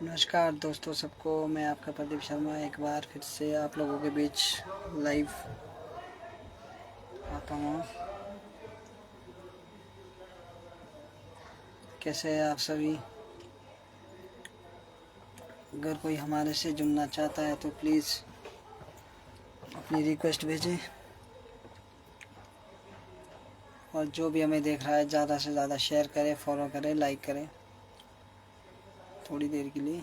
नमस्कार दोस्तों सबको, मैं आपका प्रदीप शर्मा एक बार फिर से आप लोगों के बीच लाइव आता हूँ। कैसे हैं आप सभी? अगर कोई हमारे से जुड़ना चाहता है तो प्लीज़ अपनी रिक्वेस्ट भेजें, और जो भी हमें देख रहा है ज़्यादा से ज़्यादा शेयर करें, फॉलो करें, लाइक करें थोड़ी देर के लिए।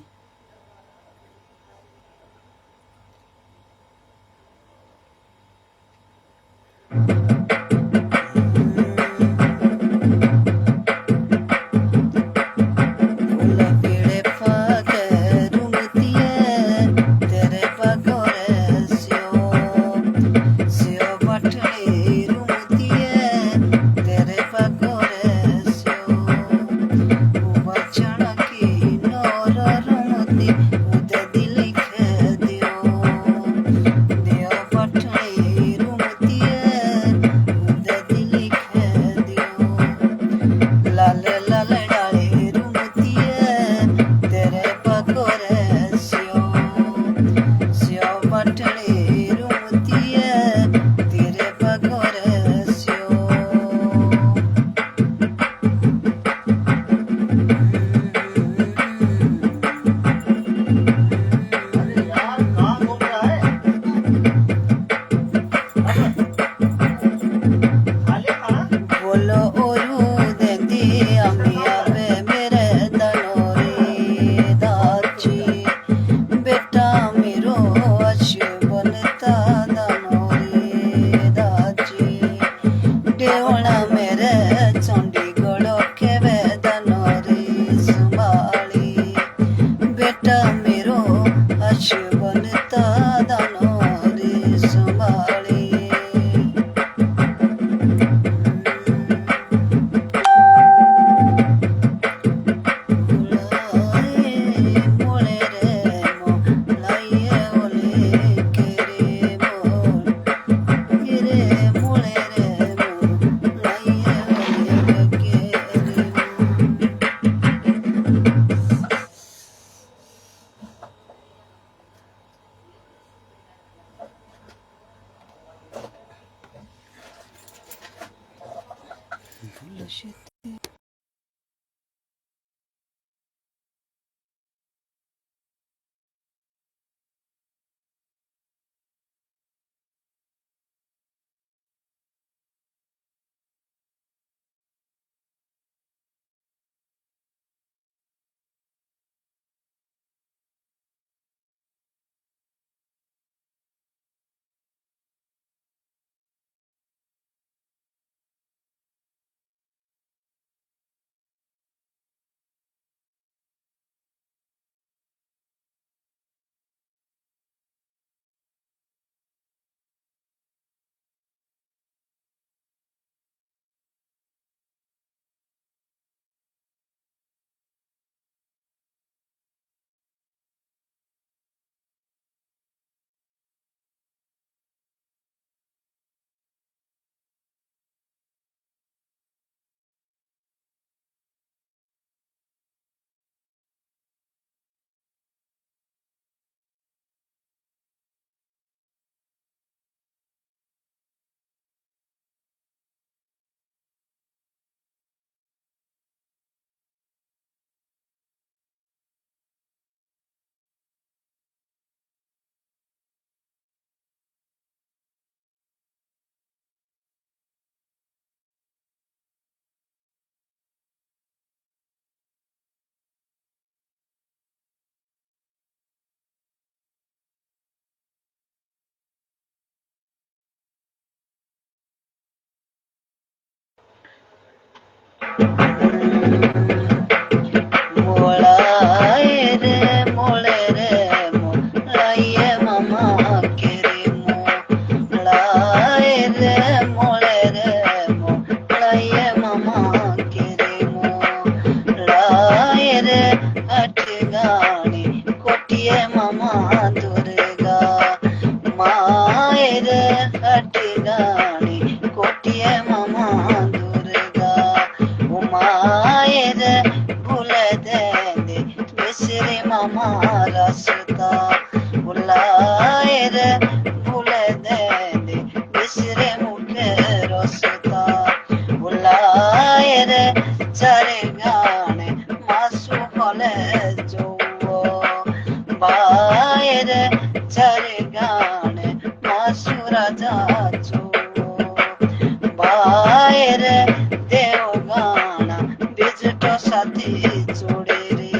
সাথী চুড়ে রে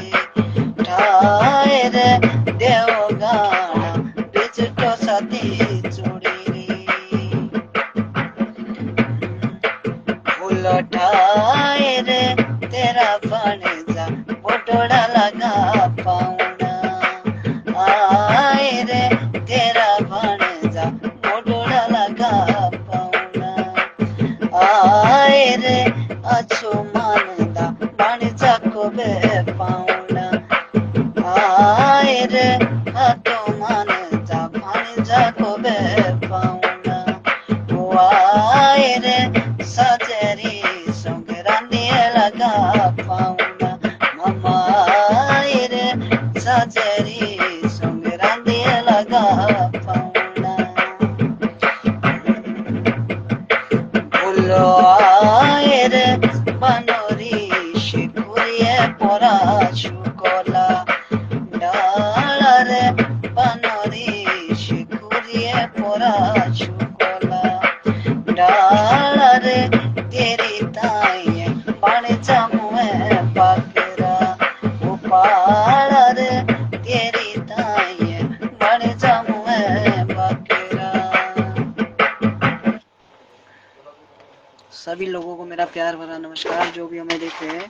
ঠায় রে দেও গানা বিজট সাথী চুড়ে রে ফুল ঠায় রে तेरा बन जा बोटोड़ा लगा पाऊना आए रे तेरा बन जा बोटोड़ा लगा पाऊना आए रे अच्छो मानदा बन जा को बे पाऊना आए रे अच्छो मानदा बन जा को बे पाऊना आए रे सजरी संगरानी लगा पाऊना मम्मा रे सजरी संगरानी लगा पाऊना बोलो आए रे बनोरी शिकुरिए परा शुकोला डाला रे बनोरी शिकुरिए परा शुकोला डाला रे तेरी ताई बन जामुए पाकरा उपाड़ रे तेरी ताई बन जामुए पाकरा। सभी लोगों को मेरा प्यार भरा नमस्कार जो भी हमें देख रहे हैं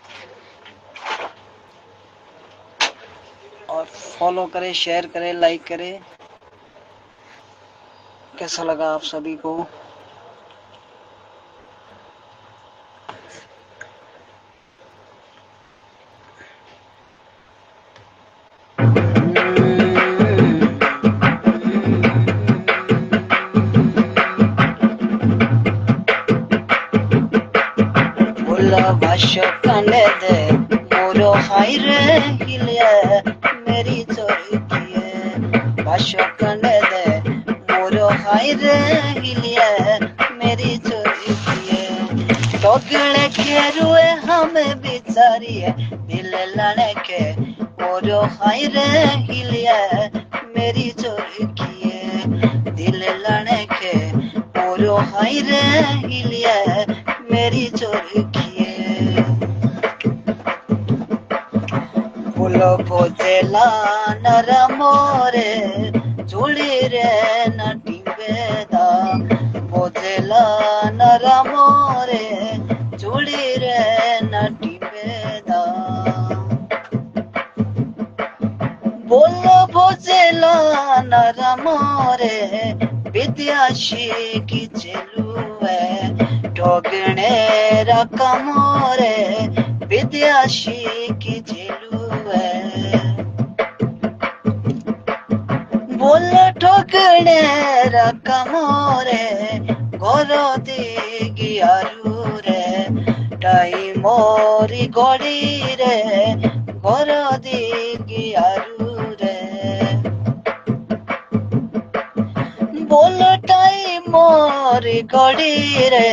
और फॉलो करें शेयर करें लाइक करें। कैसा लगा आप सभी को? भाष्य कने दे मोरो हायरे हिलिए मेरी चोरी किए भाष्य कने दे मोरो हायरे हिलिए मेरी चोरी किए टोकड़े के रुए हमें बिचारिए दिल लड़े के मोरो हायरे हिलिए मेरी चोरी किए दिल लड़े के मोरो हायरे हिलिए मेरी चोरी किए फूलो पोतेला नर मोरे चूड़ी रे नटी बेदा पोतेला नर मोरे चूड़ी रे नटी बेदा बोलो पोतेला नर मोरे विद्या की चलुए ठोकने रकमोरे विद्या की चलुए बोल ठोकने रकमोरे गोरो दिगी रे टाई मोरी गोड़ी रे गोरो दिगी रे बोल टाई मोरी गोड़ी रे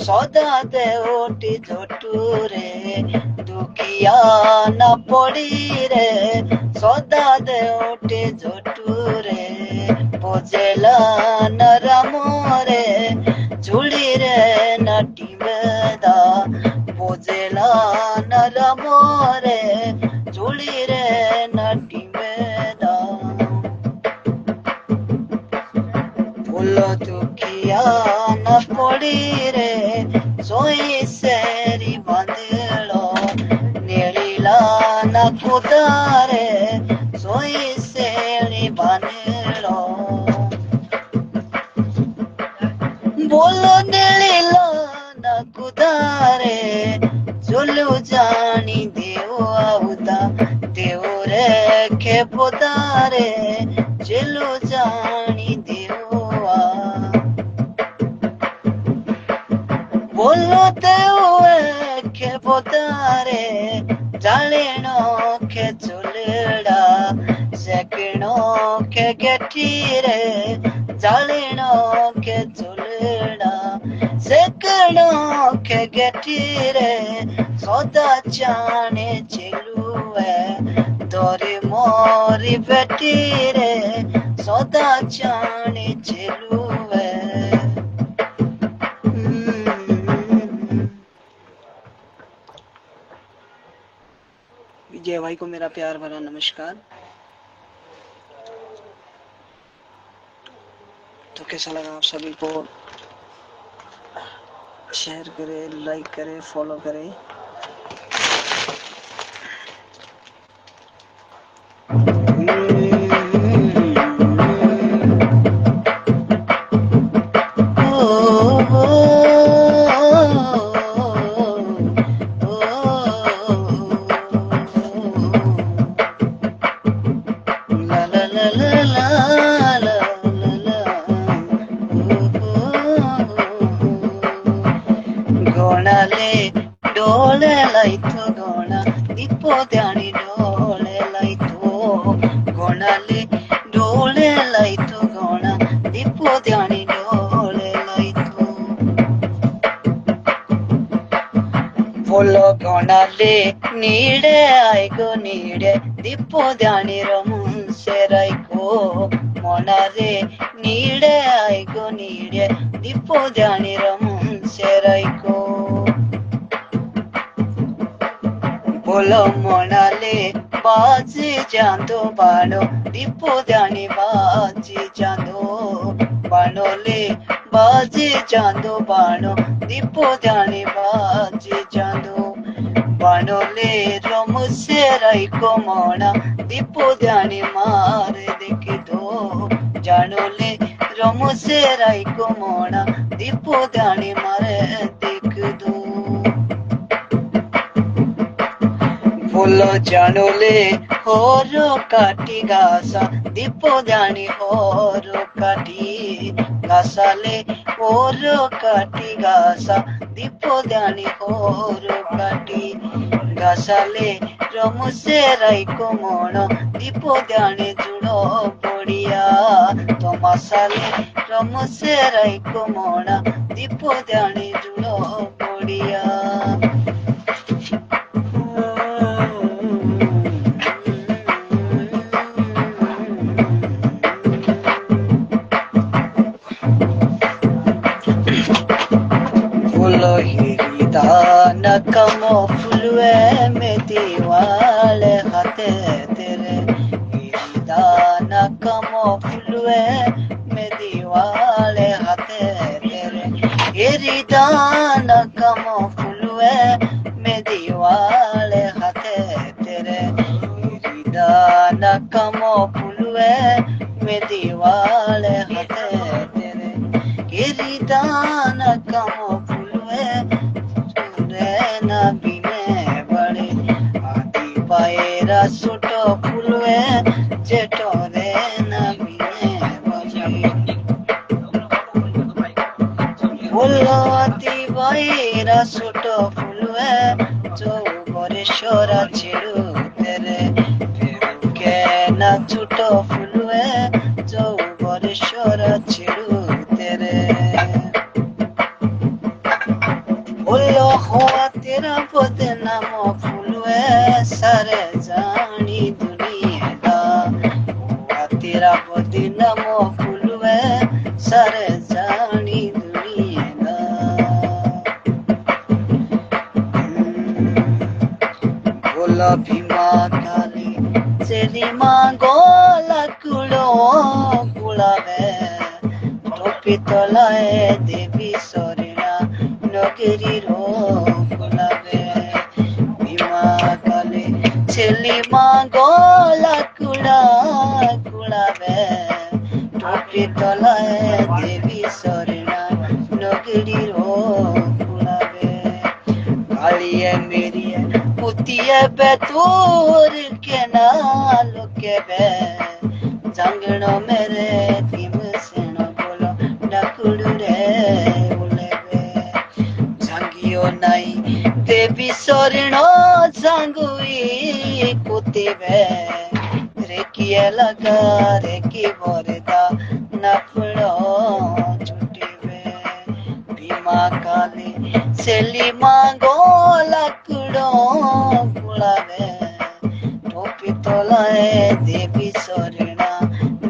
सदा दे ओटी झोटू रे दुखिया न पड़ी रे सदा दे ओटी झोटू रे पोजेला नरमो रे झुड़ी रे नटी बेदा पोजेला नरमो रे झुड़ी रे नटी बेदा फूलो दुखिया न पड़ी रे सोई सेरी बांधलो नीला न कुदारे सोई सेरी बांधलो बोलो नीला न कुदारे चलो जानी देव आउदा देव रे के पोदारे चलो जानी देव बोलो देव के पोदारे जालेनो के चुलड़ा सेकनो के गेटीरे जालेनो के चुलड़ा सेकनो के गेटीरे सदा जाने चलुए तोरी मोरी बेटीरे सदा जाने चलुए जय भाई को मेरा प्यार भरा नमस्कार। तो कैसा लगा आप सभी को, शेयर करें, लाइक करें, फॉलो करें। गोणाले डोले लाइतो गोणा दीपो ध्यानी डोले लाइतो गोणाले डोले लाइतो गोणा दीपो ध्यानी डोले लाइतो बोलो गोणाले नीडे आइगो नीडे दीपो ध्यानी रमुन से राइको मोनारे नीडे आइगो नीडे दीपो ध्यानी रमुन से राइको बोलो मोनाले बाजी जांदो बाणो दीपो ध्यानी बाजी जांदो बाणोले बाजी जांदो बाणो दीपो ध्यानी बाजी जांदो बाणोले रोमुसे राइको मोना दीपो ध्यानी मारे देखी दो जानोले रोमुसे राइको मोना दीपो ध्यानी मारे देख दो बोलो जानोले होरो काटी घासा दीपो ध्यानी होरो काटी घासाले होरो काटी घासा दीपो ध्यानी होरो काटी घासाले रमुसे राइको मोनो दीपो ध्यानी जुड़ो बढ़िया तो मसाले रमुसे राइको मोना दीपो ध्यानी जुड़ो बढ़िया बोलो हिरिदान कमो फुलवे में दीवाले हाथे तेरे हिरिदान कमो फुलवे में दीवाले हाथे तेरे हिरिदान कमो फुलवे में दीवाले हाथे तेरे हिरिदान कमो फुलवे में दीवाले हाथे तेरे हिरिदान कमो बड़े आदि पायरा सुटो फुलवे जेटो रे नबीने बजे बोलो आदि पायरा सुटो फुलवे जो बरेश्वरा चिड़ू तेरे के ना छुटो फुलवे जो बरेश्वरा चिड़ू तेरे बोलो हुआ तेरा बदनाम फुलवे सारे जानी दुनिया दा हुआ तेरा बदनाम फुलवे सारे जानी दुनिया दा बोलो भीमा काली चली मांगोला कुलो कुलावे टोपी तलाए देवी सरिणा नगरी रो गुलाबे भीमा काले चली मांगोला कुड़ा कुड़ाबे टोपी तलाए देवी सरिणा नगरी रो गुलाबे कालिए मेरी पुतिए बेतूर के नाल के बे जंगनो मेरे तिम सेनो बोलो डकुड़ू रे नाई देवी सरिणो सांगुई कुतिबे रेकिए लगा रेकी बोरदा नफड़ो छुटीबे भीमा काली सेली मांगो लकड़ो गुलाबे टोपी तोलाए देवी सरिणा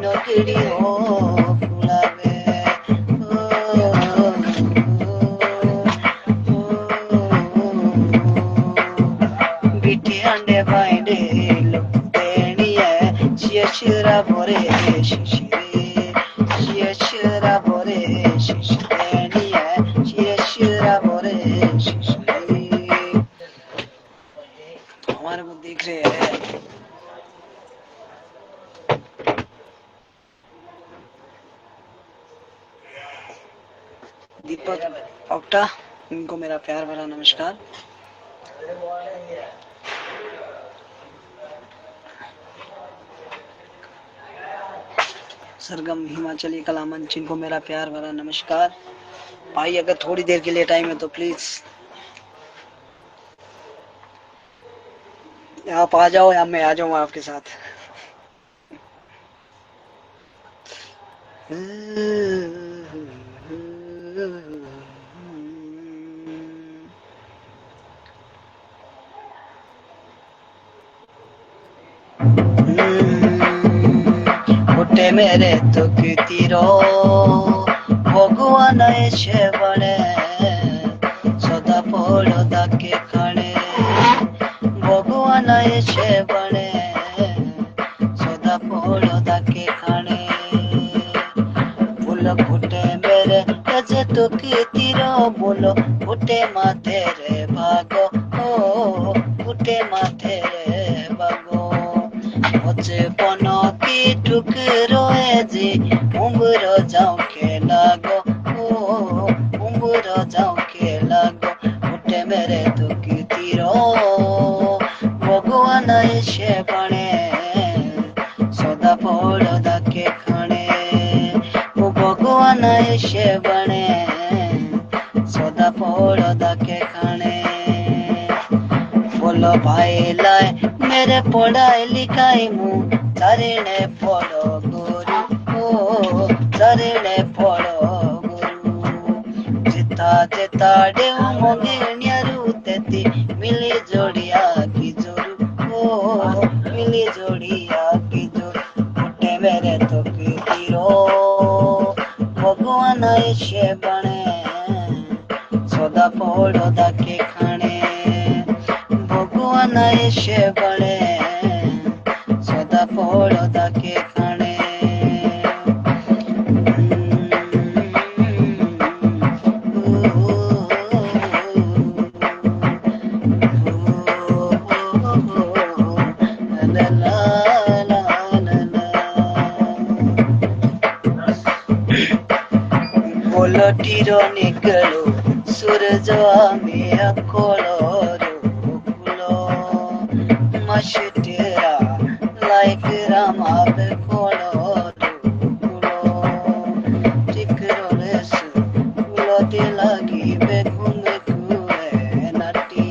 नगरी हो गुलाबे बिटी अंडे बाइंडे শিরাবরে শিশিরে শিরাবরে শিশিরে নিয়ে শিরাবরে শিশিরে हमारे को दिख रहे हैं दीपक ऑक्टा, इनको मेरा प्यार भरा नमस्कार। सरगम हिमाचली कला मंच, इनको मेरा प्यार भरा नमस्कार। भाई अगर थोड़ी देर के लिए टाइम है तो प्लीज आप आ जाओ या मैं आ जाऊँ आपके साथ। গোটে মেরে তোকে তীর ভগবান এসে বলে সদা পড় দাকে খানে ভগবান এসে বলে সদা পড় দাকে খানে बोलो फुटे मेरे जे তোকে তীর बोलो फुटे माथे रे भागो ओ फुटे माथे रे भागो बचपन की ठुकरो जी उम्र जाओ के लागो ओ उम्र जाओ के लागो फुटे मेरे তোকে তীর भगवान এসে बने सदा पड़ दाके खाने भगवान एसे बने सदा पड़ दाके खाने बोलो भाई लाए मेरे पढ़ाई लिखाई मु चारिणे पढ़ो गुरु ओ चारिणे पढ़ो गुरु जिता जिता डेव मंगिन्यारू तेती मिली जोड़िया की जोरू ओ मिली जोड़िया की जोरू फुटे मेरे তোকে তীর भगवान एसे बने सदा पड़ दाके खाने भगवान एसे बने सदा पड़ दाके खाने टीर निकलो सूरज में खोलो रुकुलो मशटेरा लाइक रामा पे खोलो रुकुलो टिकरो रेस कुलो ते लगी पे घूम कुए नटी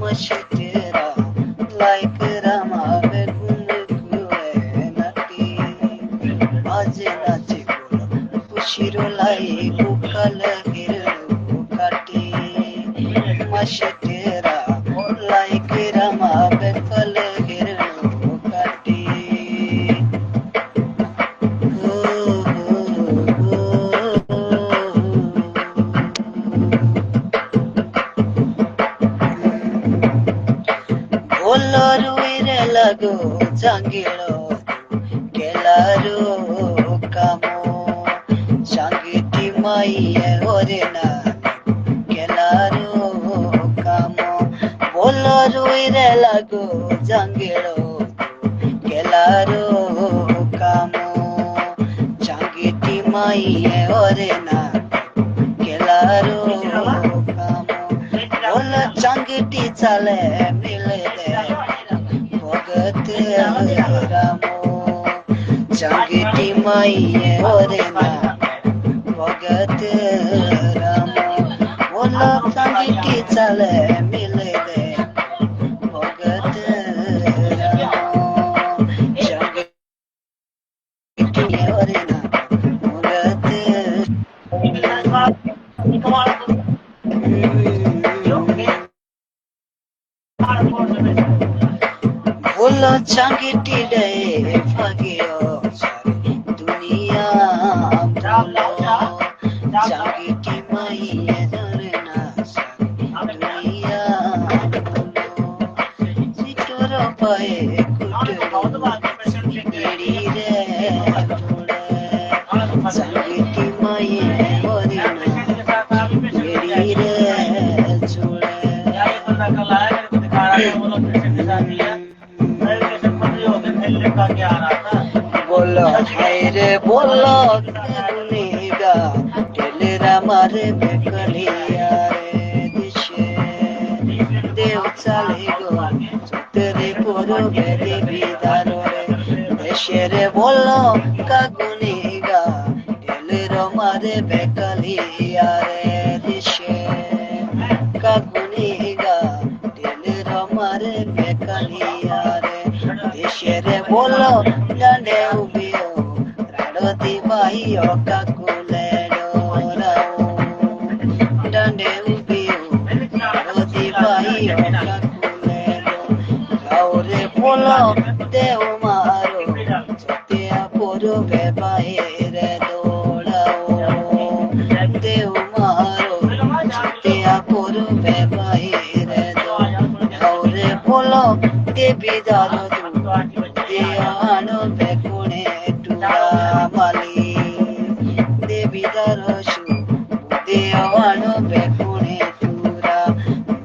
मशटेरा लाइक रामा पे घूम कुए नटी आज नाचे शिरोलाई कुकल गिरलू काटी मशटेरा लाइक रमा बेकल गिरलू काटी बोलो रुइरे लगो जांगिलो केलारू कामो सांगीती माइये होरे ना केलारो कामो बोलो रुइरे लागो जांगेलो केलारो कामो सांगीती माइये होरे ना केलारो कामो बोलो सांगीती चले मिले दे भगत रामो सांगीती माइये होरे ना भगत रामो बोलो संगीती चले मिले दे भगत रामो संगीती होरे ना भगत बोलो संगीती दे भागियो सारी दुनिया बोलो सांगीती माइये धरना सारी दुनिया बोलो सिटोरो पाए कुटरो হায়রে বললো গুনিগা টেলেরা মারে বেকলিয়া রে দিশে দেও চালে গো চুতেরে পড়ো বেদে বিদারে দেশের বললো কাগুনিগা টেলেরা মারে বেকলিয়া রে দিশে কাগুনিগা টেলেরা মারে বেকলিয়া রে দেশের বললো ডান্ডে উবিও রাড়তি ভাই কাকুলে ডোরাও ডান্ডে উবিও রাড়তি ভাই কাকুলে ডোরাও রে বলো দেও মারো চতিয়া পড়বে বাইরে দৌড়াও দেও মারো চতিয়া পড়বে বাইরে দৌড়াও রে বলো দেবী দারো দেয়ানো বেকুনে টুরা মালি দেবী দরসু দেওয়ানো বেকুনে টুরা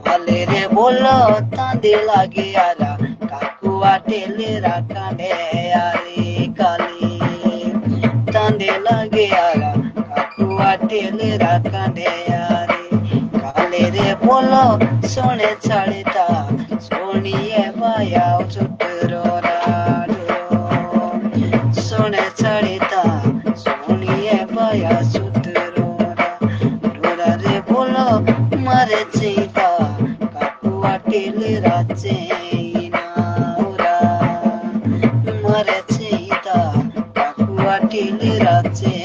মালে রে বললো তাঁদে লাগে আরা কাকুয়া টেলে রাখানে আরে কালি তাঁদে লাগে আরা কাকুয়া টেলে রাখানে আরে কালে রে বললো সোনে ছাড়িতা सोनिए पाया चुटरो सोने चढ़ता सोनिए पाया चुटरो रे बोलो मरे चीता काकुआ टिल राचे मरे चीता काकुआ टिल राचे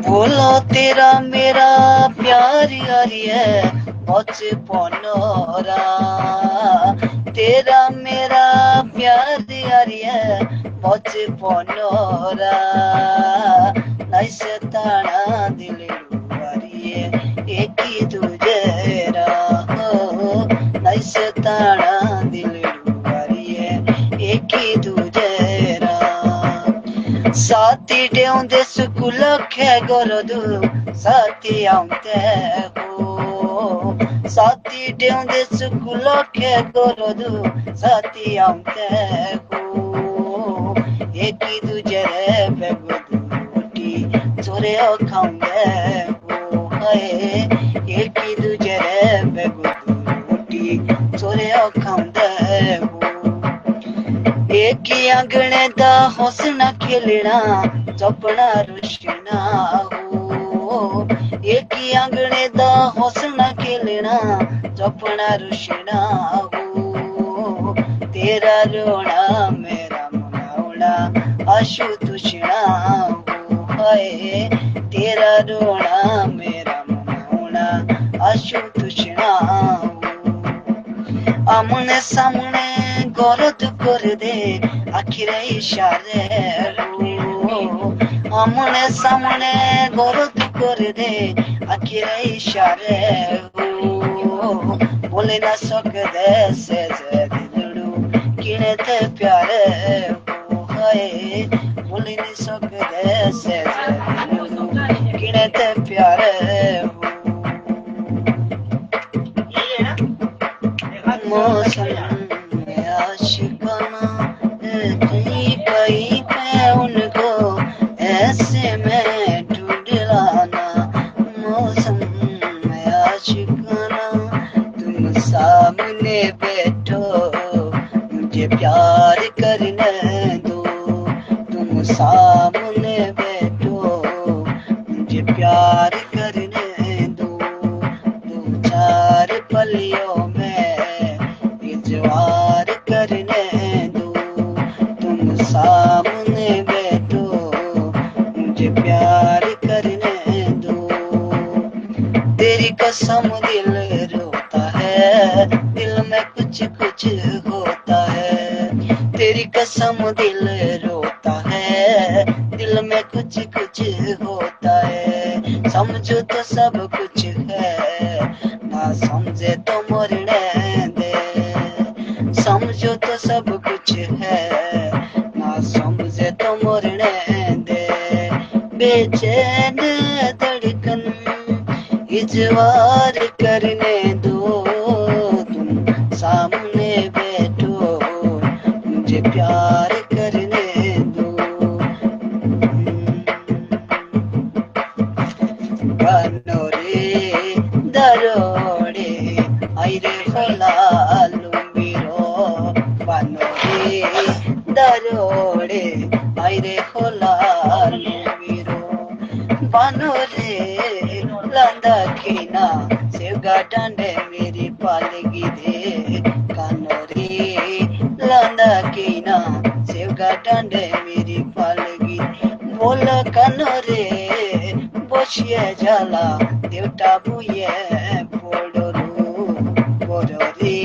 बोलो तेरा मेरा प्यार यारी है बचपन तेरा मेरा प्यार यारी है बचपन नैसे ताना दिल रुआरिए एक ही तुझेरा नैसे ताना दिल रुआरिए एक ही तुझेरा साथी डेउंदे स्कूल खे गोरदु साथी आउंते हो साथी डेउंदे स्कूल खे गोरदु साथी आउंते हो एक ही दूजे बेगुदूटी चोरे खाऊंगे हो हाय एक ही दूजे बेगुदूटी चोरे खाऊंगे हो एक ही आंगणे दा हौसना खेलना चपना रुशना हो एक ही आंगणे दा हौसना खेलना चपना रुशना हो तेरा रोना मेरा मनावना आशु तुषना हो हाय तेरा रोना मेरा मनावना आशु तुषना हो आमने सामने गरद कर दे आखिरे इशारे आमने सामने गरद कर दे आखिरे इशारे बोले ना सकदे से दिलड़ू किने ते प्यारे हो हाय बोले नहीं सकदे से दिलड़ू किने ते प्यारे हो मौसम आशिकाना कहीं कहीं पे उनको ऐसे में ढूंढलाना मौसम आशिकाना तुम सामने बैठो मुझे प्यार करने दो तुम सामने बैठो मुझे प्यार करने दो दो चार पलियों इजवार करने दो तुम सामने बैठो मुझे प्यार करने दो तेरी कसम दिल रोता है दिल में कुछ कुछ होता है तेरी कसम दिल रोता है दिल में कुछ कुछ होता है समझो तो सब कुछ है ना समझे तो मरने दे समझो तो सब कुछ है ना समझे तो मरने दे बेचैन धड़कन इजवार करने दो तुम सामने কানরে দারোড়ে আইরে খোলা লুম্বিরো বানরে দারোড়ে আইরে খোলা লুম্বিরো বানরে লান্দা খিনা सेवगा डांडे मेरी पालगी दे कानोरी लांदा कीना सेवगा डांडे मेरी पालगी बोल कानोरे बसिए जाला देवटा बुए पोडोरू पोडोरी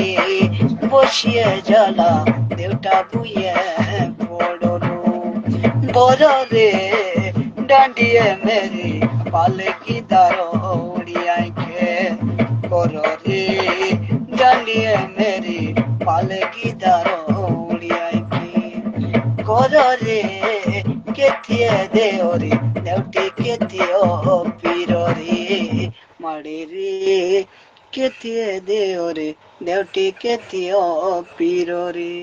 बसिए जाला देवटा बुए पोडोरू बोरोरे डांडिए मेरी पालगी दारो उड़िया के कोरोरे डांडिए मेरी पालगी दारो उड़िया की कोरोरे केतिए देओरी देवटी केतियो पीरोरी माड़ीरी केतिए देओरी देवटी केतियो पीरोरी।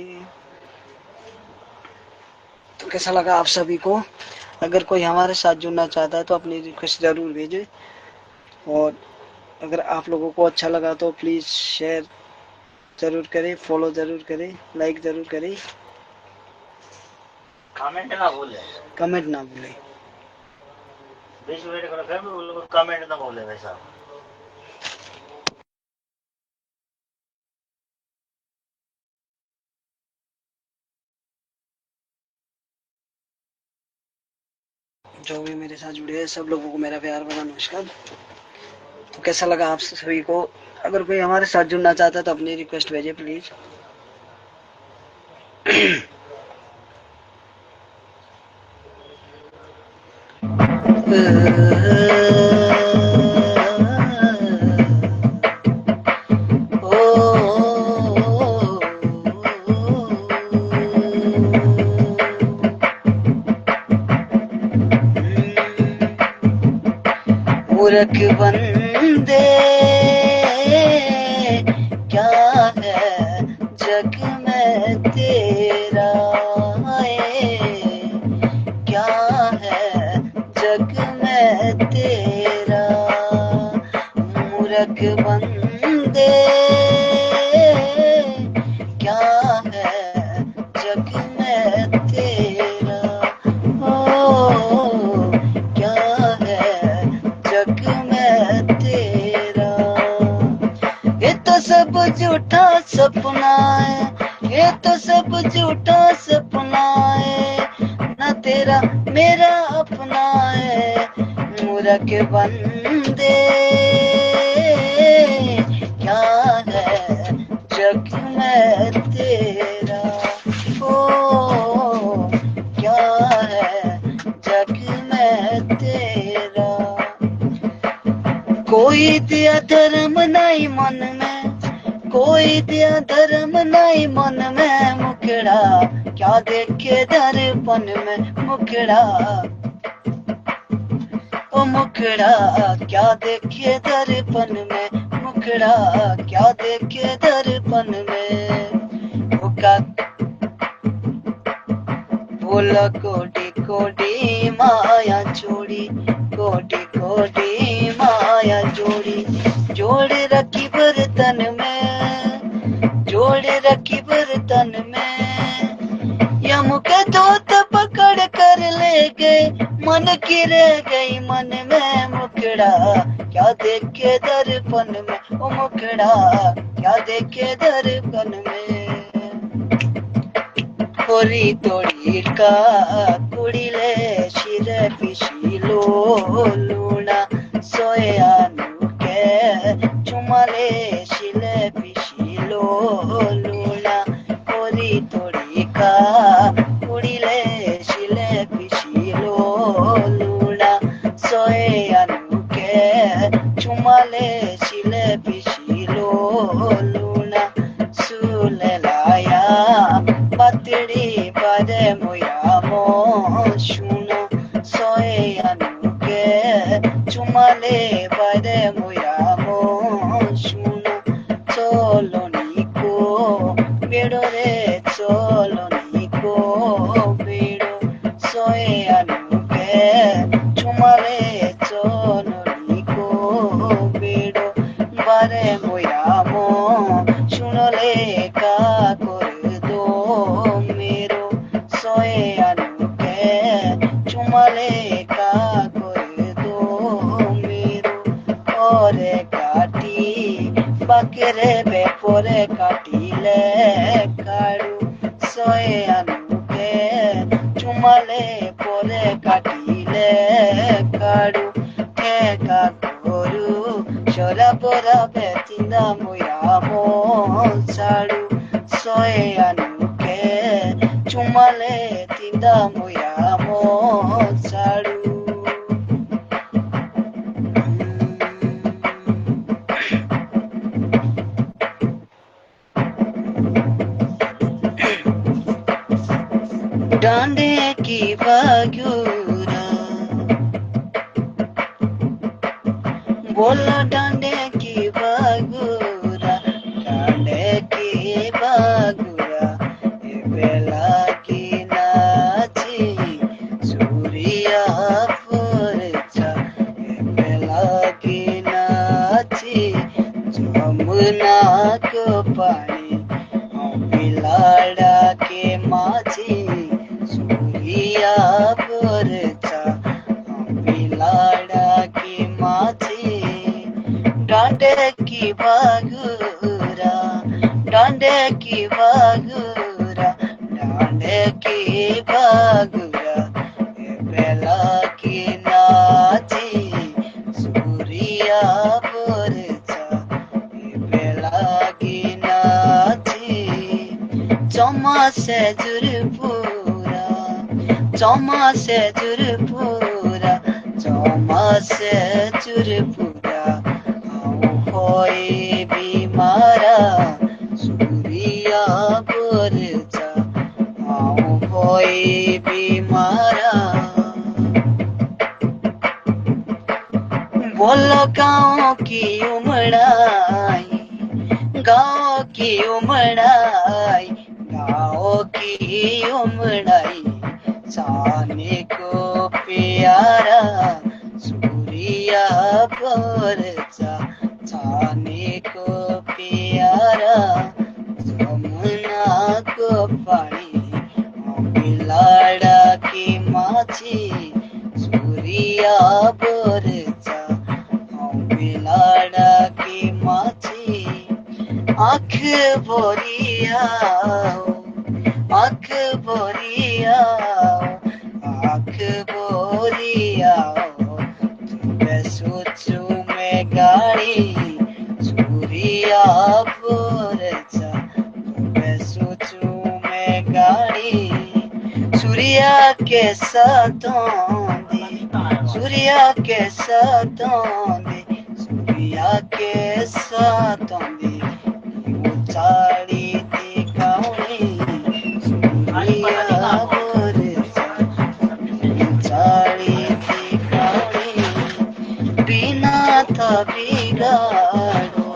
तो कैसा लगा आप सभी को? अगर कोई हमारे साथ जुड़ना चाहता है तो अपनी रिक्वेस्ट ज़रूर भेजें, और अगर आप लोगों को अच्छा लगा तो प्लीज़ शेयर ज़रूर करें, फॉलो ज़रूर करें, लाइक ज़रूर करें, कमेंट ना भूलें। कमेंट ना भूलें। बीच में कमेंट ना भूलें भाई साहब। जो भी मेरे साथ जुड़े हैं सब लोगों को मेरा प्यार भरा नमस्कार। तो कैसा लगा आप सभी को? अगर कोई हमारे साथ जुड़ना चाहता है तो अपनी रिक्वेस्ट भेजिए प्लीज। मूर्ख बंदे क्या है जग में तेरा क्या है जग में तेरा मूर्ख बंदे क्या है जग में तेरा ओ क्या है जग में तेरा। ये तो सब झूठा सपना है, ये तो सब झूठा सपना है, न तेरा मेरा अपना है। मूर्ख बंदे क्या है जग में तेरा ओ क्या है जग में तेरा। कोई दिया धर्म नहीं मन में, कोई दिया धर्म नहीं मन में, मुखड़ा क्या देखे दर्पण में मुखड़ा ओ मुखड़ा क्या देखे दर्पण में मुखड़ा क्या देखे दर्पण में। भूखा बोला कोटी कोटी माया जोड़ी, कोटी कोटी माया जोड़ी, जोड़ रखी बर्तन में, जोड़ रखी बर्तन में। यम के दूत पकड़ कर ले गए, मन की रह गई मन में। मुखड़ा क्या देखे दर्पण में ओ मुखड़ा क्या देखे दर्पण में। होरी तोड़ी का कुड़ीले शिरे पिशीलो लूना सोयानु के चुमाले शिले पिशीलो लूना। होरी तोड़ी का कुड़ीले शिले पिशीलो लूना सोयानु के चुमाले शिले पिशीलो लूना। सुले लाया बातड़ी बारे मोया मो शुनो सोयानु के चुमाले बारे मोया मो शुनो। चलो निको बेड़ो रे चलो निको बेड़ो सोयानु के चुमाले चलो निको কেরেবে পরে কাটিলে কাড়ু সয়ে আনুকে চুমালে পরে কাটিলে কাড়ু ঠেকা গরু সরা পরা বেচিন্দা মইরাম ছাড়ু সয়ে আনুকে চুমালে তিন্দা মইরাম ছাড়ু डांडे की बागुरा बोलो डांडे की बागुरा डांडे की बागुरा ये बेला की नाची सूर्या फुरचा ये बेला की नाची जमुना को पानी बिलाड़ा के माझी सूर्या फुरचा बिलाड़ा की माझी डांडे की बागुरा डांडे की बागुरा डांडे की बागुरा ये बेला की नाची सूर्या फुरचा ये बेला की नाची चमा से जुरपुरा चमा से जुरपुरा चमा से जुरपुरा होए बीमारा सूर्या पुरचा होए बीमारा बोलो गाँव की उमड़ाई गाँव की उमड़ाई गाँव की उमड़ाई जाने को प्यारा सूर्या परचा जाने को प्यारा जमुना को पानी बिलाड़ा की माझी सूर्या परचा बिलाड़ा की माझी आँख बोरियाओ आँख बोरियाओ तुम्हें सोचू में गाड़ी सूर्या फुरचा तुम्हें सोचू में गाड़ी सूर्या के साथों दी सूर्या के साथों दी सूर्या के साथों दी चाड़ी दिखाऊंगी सूर्या फुरचा चाड़ी दिखाऊंगी बिना था बिगाड़ो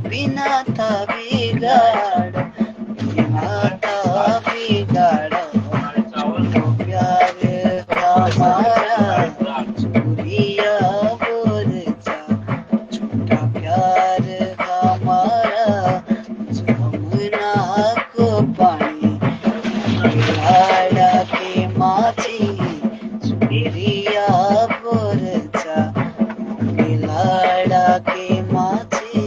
बिना था बिगाड़ो बिना था बिगाड़ो तो प्यार हमारा सूर्या फुरचा छोटा प्यार हमारा जमुना को पानी बिलाड़ा के माझी सूर्या फुरचा बिलाड़ा के माझी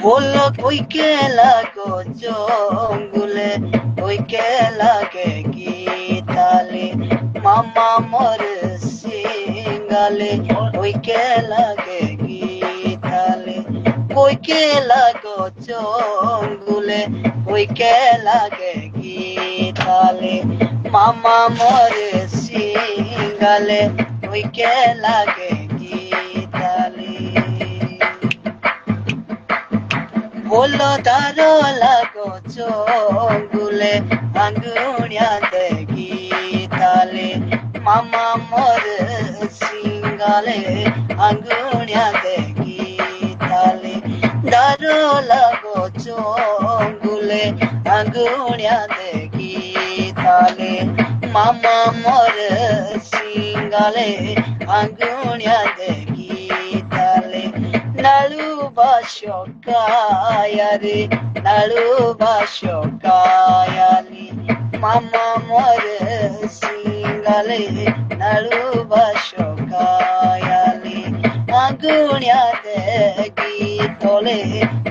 बोलो कोई के लागो जंगुले कोई के लागे गीताले मामा मोर सिंगाले कोई के लागे गीताले कोई के लागो जंगुले कोई के लागे गीताले मामा मोर सिंगाले कोई के लागे गीताले बोलो दारो लागो चोंगुले अंगुनिया दे गीताले मामा मोर सिंगाले अंगुनिया दे गीताले दारो लागो चोंगुले अंगुनिया दे गीताले मामा मोर सिंगाले अंगुनिया दे गीताले नालू बाशो काया रे नालू बाशो काया ली मामा मोर सिंगाले नाळू बाशो कायाले आगुण्या दे गीतोले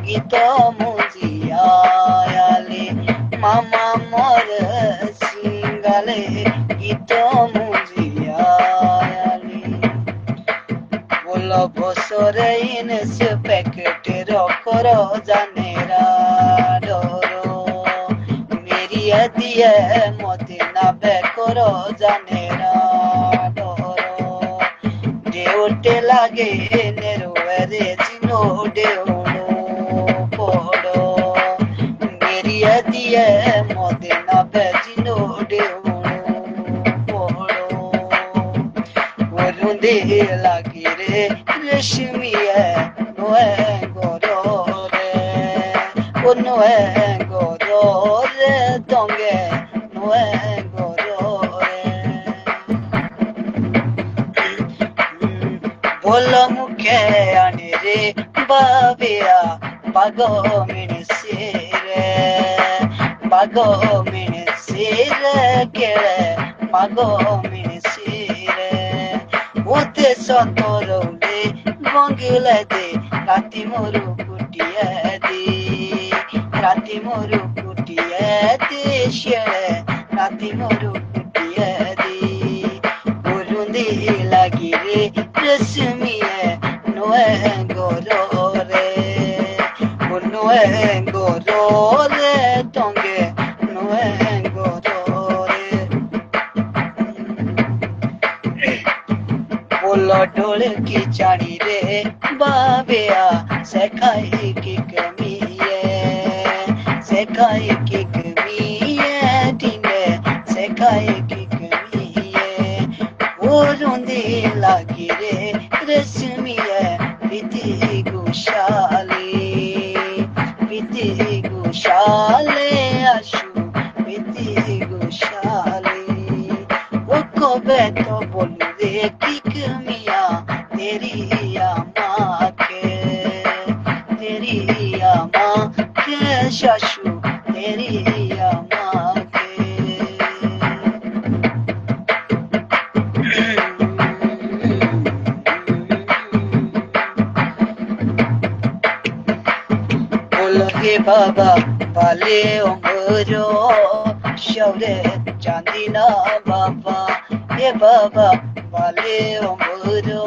गीत मुजियाले मामा मोर सिंगाले गीत मुजियाले बोलो बसरे इंस्पेक्टर करो जानेरा डरो मेरी दिए मोती ना बेकरो जानेरा डरो देउटे लागे नेरुवे जिनो देउड़ो पोड़ो मेरी दिए मोती ना बेजिनो देउड़ो पोड़ो वरुंदे लागे रे रेशमिया नोए गोरोरे o noe gorore donge noe gorore bolo mukhe anire babia bago minisire kele bago minisire ote sotorole bongile de rati moru kutiye de rati moru kutiye de shere rati moru kutiye de urundi lagire resmiye noe gorore noe gorore tonge noe gorore बोलो ढोल की चाड़ी रे बाबिया सेखाई की कमी है टीने सेखाई की कमी है वो रोंदी लागी रे रस्मी है पीती गुशाले आशु पीती गुशाले वो कबे तो बोलू रे की कमियां तेरी आमा के शाशु तेरी आमा के बोलो हे बाबा बाले उमरो शौरे चांदी ना बाबा हे बाबा बाले उमरो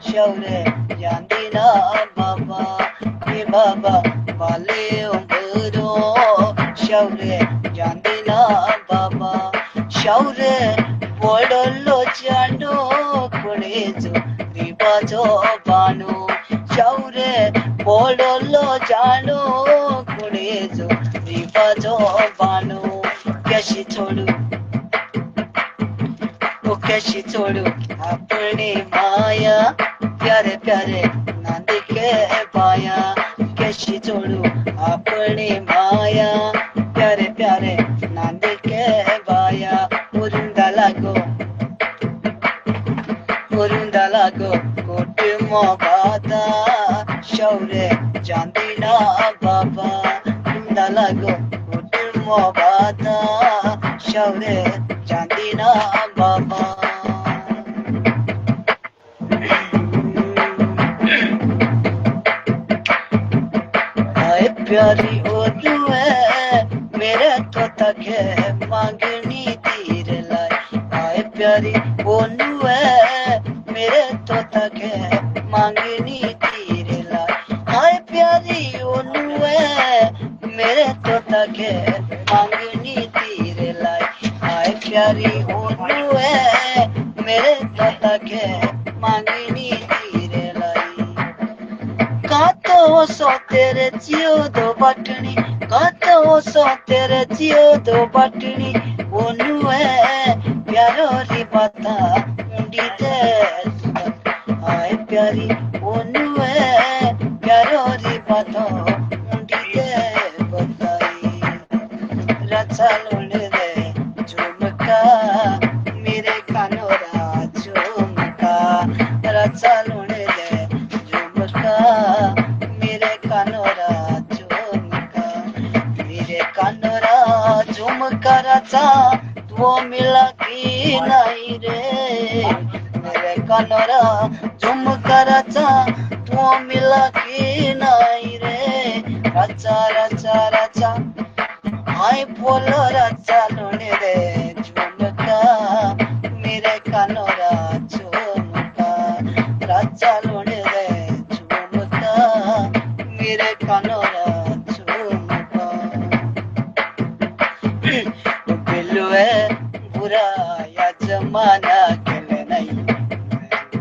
शौरे चांदी ना बाबा हे बाबा बाले उमरो शौरे चांदी ना बाबा शौरे बोलो जानो कुड़े जो रिबाजो बानो शौरे बोलो जानो कुड़े जो रिबाजो बानो कैसी छोड़ू वो कैसी छोड़ू अपने माया प्यारे प्यारे नंद के बाया कैसी छोड़ू अपने माया प्यारे प्यारे नंद के बाया उरुंदा लागो कोट मोबादा शौरे चांदी ना बाबा उरुंदा लागो कोट मोबादा शौरे चांदी ना बाबा आए प्यारी ओलू है मेरे तो तक है मांगनी तीर लाई आए प्यारी ओलू है मेरे तो तक है मांगनी तीर लाई आए प्यारी ओलू है मेरे तो तक है मांगनी तीर लाई आए प्यारी ओलू है मेरे तो तक है मांगनी तीर लाई कातो सो तेरे जियो दो बटनी कातो सो तेरे जियो दो बटनी ओनू है प्यारो री बाता मुंडी दे आए प्यारी ओनू है प्यारो री बाता मुंडी दे बताई रचा लोण दे झुमका मेरे कानोरा झुमका रचा लोण दे झुमका मेरे कानोरा झुमका मेरे कानोरा झुमकाराचा तो मिला की नाही रे मेरे कानोरा झुमकाराचा तो मिला की नाही रे राचा राचा राचा हाय बोलो राचा लोने रे झुमका मेरे कानोरा झुमका राचा लोने रे झुमका मेरे कानोरा झुमका बिल्लू है बुरा या जमाना के नहीं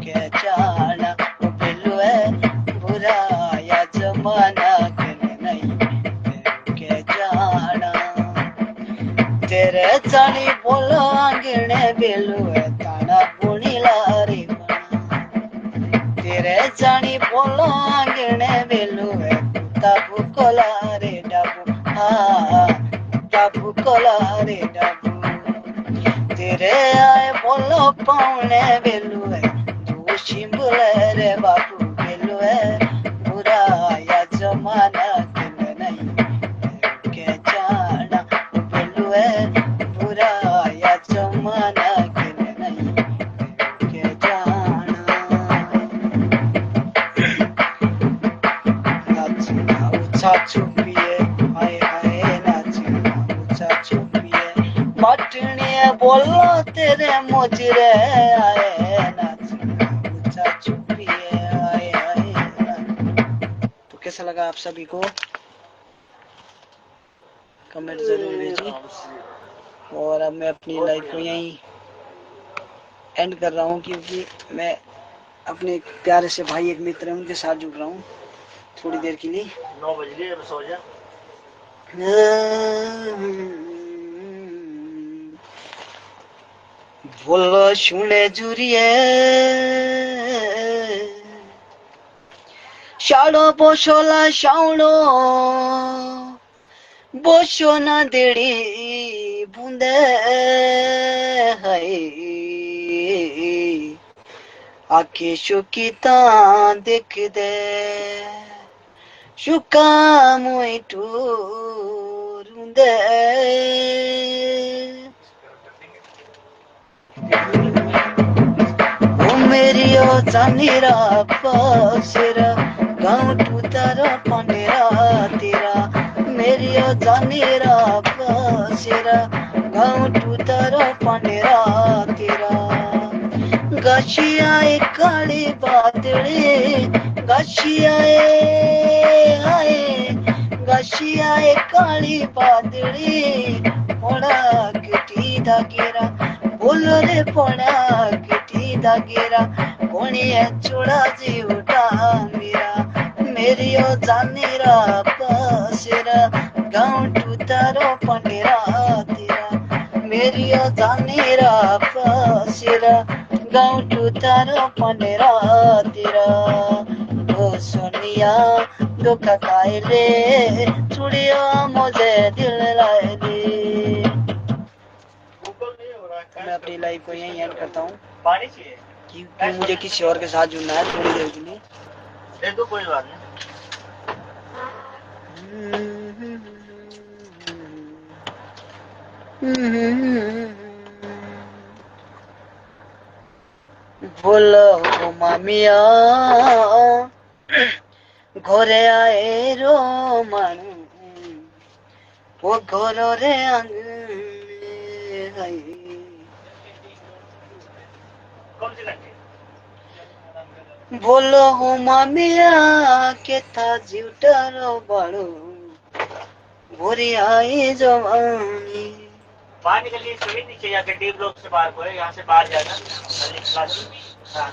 क्या जाना बिल्लू है बुरा या जमाना के नहीं क्या जाना तेरे चाली बोलो आंगणे बिल्लू है ताना पुणी लारी तेरे जानी बोलो आंगणे बिल्लू है ताबू कोला रे डाबू हाँ डाबू कोला रे डाबू तेरे आए बोलो पाउने बेलू है तू शिंबुले रे बाबू बेलू है बुरा या जमाना के नहीं के जाना बेलू है बुरा या जमाना के नहीं के जाना नाचना ऊंचा छुपिए हाय हाय नाचना ऊंचा छुपिए मटनिया बोलो तेरे मुजरे आए नाचना ऊंचा छुपिए आए आए तो कैसा लगा आप सभी को कमेंट जरूर भेजिए और अब मैं अपनी लाइफ को यहीं एंड कर रहा हूँ क्योंकि मैं अपने प्यारे से भाई एक मित्र हैं उनके साथ जुड़ रहा हूँ थोड़ी देर के लिए 9 बज गए अब सो जा बोलो শুনে জুড়িয়ে শাড়ো বসলা শাওড়ো বসো না দেড়ি বুঁদে হাই আঁকে শুকিতা দেখ দে শুকা মুইটু রুঁদে मेरियो जानेरा बसेरा गाँव टूटारा पानेरा तेरा मेरियो जानेरा बसेरा गाँव टूटारा पानेरा तेरा गशियाए काले बादले गशियाए हाय गशियाए काली बादले पड़ा किटी दागेरा बोलो रे पड़ा किटी दागेरा कोणी चूड़ा जी उठा मेरा मेरी ओ जानेरा बसेरा गाँव टूटारो पंडेरा तेरा मेरी ओ जानेरा बसेरा गाँव टूटारो पंडेरा तेरा ओ सोनिया दुख कायले चुड़िया मुझे दिल लाए दे मैं अपनी लाइफ को यहीं एंड करता हूँ पानी चाहिए क्योंकि मुझे किसी और के साथ जुड़ना है थोड़ी देर के लिए दे दो कोई बात नहीं बोलो मामिया घरे आए रो मानू वो घरो रे कौन सी घंटे बोलो हो मामिया के था जीवटारो बाड़ो भोरी आई जवानी पानी के लिए सभी नीचे जाकर डी ब्लॉक से बाहर को है यहाँ से बाहर जाना हाँ